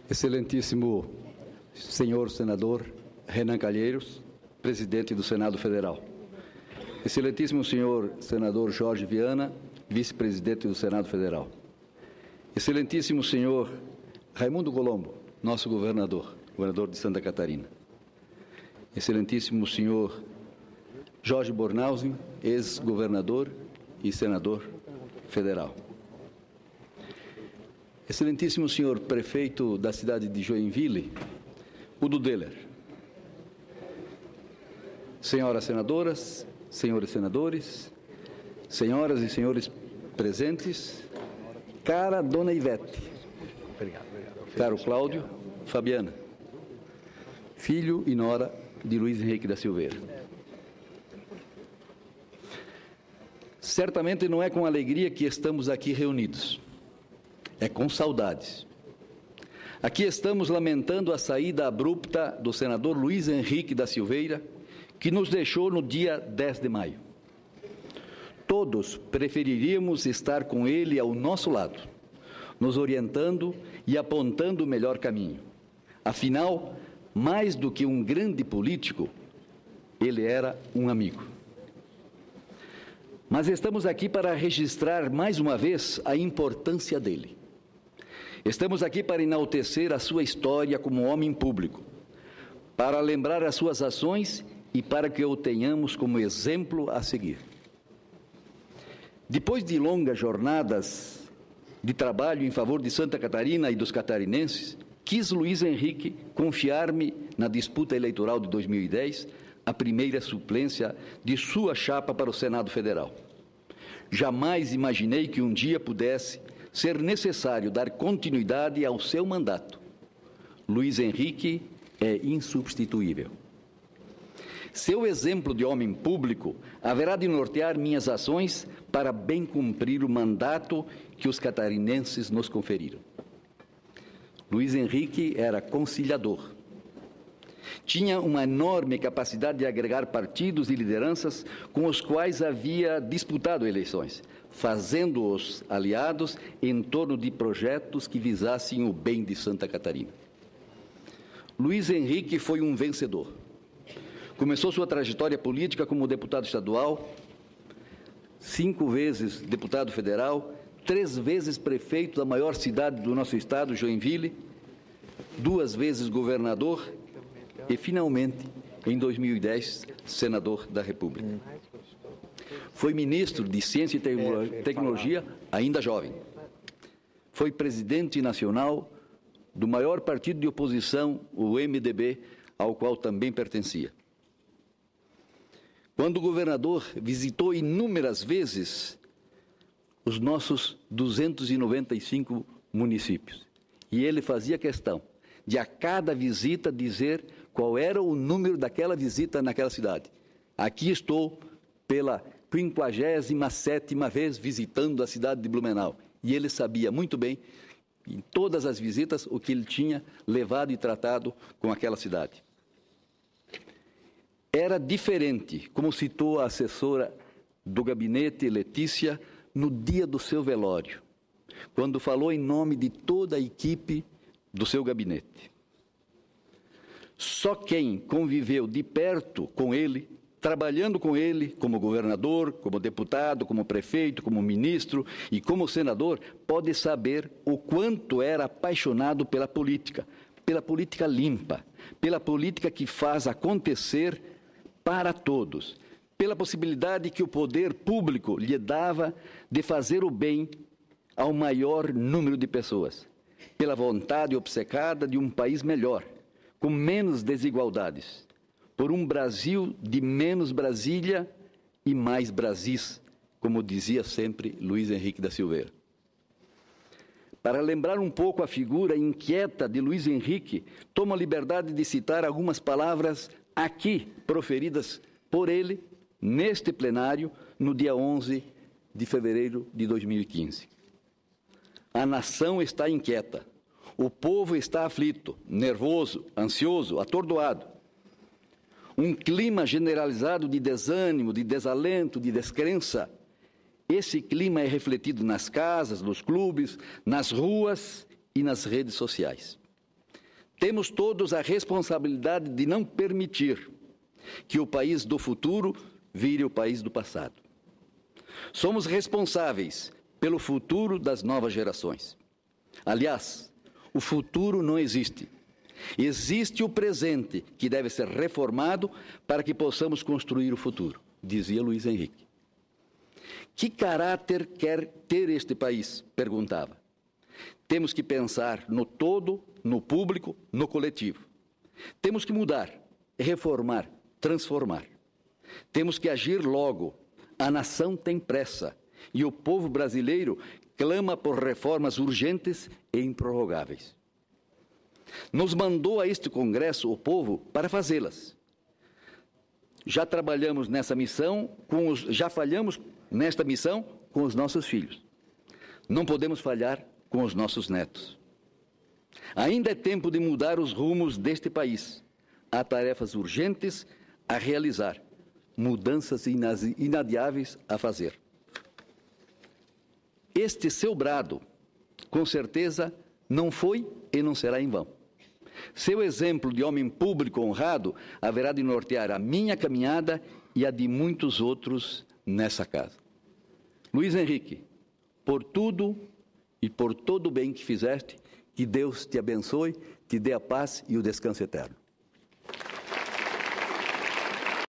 Excelentíssimo senhor senador Renan Calheiros, presidente do Senado Federal. Excelentíssimo senhor senador Jorge Viana, vice-presidente do Senado Federal. Excelentíssimo senhor Raimundo Colombo, nosso governador de Santa Catarina. Excelentíssimo senhor Jorge Bornhausen, ex-governador e senador federal. Excelentíssimo senhor prefeito da cidade de Joinville, Udo Deller. Senhoras senadoras, senhores senadores, senhoras e senhores presentes, cara dona Ivete, caro Cláudio, Fabiana, filho e nora de Luiz Henrique da Silveira. Certamente não é com alegria que estamos aqui reunidos, é com saudades. Aqui estamos lamentando a saída abrupta do senador Luiz Henrique da Silveira, que nos deixou no dia 10 de maio. Todos preferiríamos estar com ele ao nosso lado, nos orientando e apontando o melhor caminho. Afinal, mais do que um grande político, ele era um amigo. Mas estamos aqui para registrar mais uma vez a importância dele. Estamos aqui para enaltecer a sua história como homem público, para lembrar as suas ações e para que o tenhamos como exemplo a seguir. Depois de longas jornadas de trabalho em favor de Santa Catarina e dos catarinenses, quis Luiz Henrique confiar-me na disputa eleitoral de 2010 a primeira suplência de sua chapa para o Senado Federal. Jamais imaginei que um dia pudesse ser necessário dar continuidade ao seu mandato. Luiz Henrique é insubstituível. Seu exemplo de homem público haverá de nortear minhas ações para bem cumprir o mandato que os catarinenses nos conferiram. Luiz Henrique era conciliador. Tinha uma enorme capacidade de agregar partidos e lideranças com os quais havia disputado eleições, fazendo-os aliados em torno de projetos que visassem o bem de Santa Catarina. Luiz Henrique foi um vencedor. Começou sua trajetória política como deputado estadual, 5 vezes deputado federal, 3 vezes prefeito da maior cidade do nosso estado, Joinville, 2 vezes governador e, finalmente, em 2010, senador da República. Foi ministro de Ciência e Tecnologia, ainda jovem. Foi presidente nacional do maior partido de oposição, o MDB, ao qual também pertencia. Quando governador, visitou inúmeras vezes os nossos 295 municípios. E ele fazia questão de, a cada visita, dizer qual era o número daquela visita naquela cidade. Aqui estou pela 57ª vez visitando a cidade de Blumenau. E ele sabia muito bem, em todas as visitas, o que ele tinha levado e tratado com aquela cidade. Era diferente, como citou a assessora do gabinete, Letícia, no dia do seu velório, quando falou em nome de toda a equipe do seu gabinete. Só quem conviveu de perto com ele, trabalhando com ele como governador, como deputado, como prefeito, como ministro e como senador, pode saber o quanto era apaixonado pela política limpa, pela política que faz acontecer para todos, pela possibilidade que o poder público lhe dava de fazer o bem ao maior número de pessoas, pela vontade obcecada de um país melhor, com menos desigualdades, por um Brasil de menos Brasília e mais Brasis, como dizia sempre Luiz Henrique da Silveira. Para lembrar um pouco a figura inquieta de Luiz Henrique, tomo a liberdade de citar algumas palavras aqui proferidas por ele, neste plenário, no dia 11 de fevereiro de 2015. A nação está inquieta, o povo está aflito, nervoso, ansioso, atordoado. Um clima generalizado de desânimo, de desalento, de descrença Esse clima é refletido nas casas, nos clubes, nas ruas e nas redes sociais. Temos todos a responsabilidade de não permitir que o país do futuro vire o país do passado. Somos responsáveis pelo futuro das novas gerações. Aliás, o futuro não existe. Existe o presente, que deve ser reformado para que possamos construir o futuro, dizia Luiz Henrique. Que caráter quer ter este país? Perguntava. Temos que pensar no todo, no público, no coletivo. Temos que mudar, reformar, transformar. Temos que agir logo. A nação tem pressa e o povo brasileiro clama por reformas urgentes e improrrogáveis. Nos mandou a este Congresso o povo para fazê-las. Já trabalhamos nessa missão, já falhamos nesta missão com os nossos filhos. Não podemos falhar com os nossos netos. Ainda é tempo de mudar os rumos deste país. Há tarefas urgentes a realizar, mudanças inadiáveis a fazer. Este seu brado, com certeza, não foi e não será em vão. Seu exemplo de homem público honrado haverá de nortear a minha caminhada e a de muitos outros nessa casa. Luiz Henrique, por tudo e por todo o bem que fizeste, que Deus te abençoe, te dê a paz e o descanso eterno.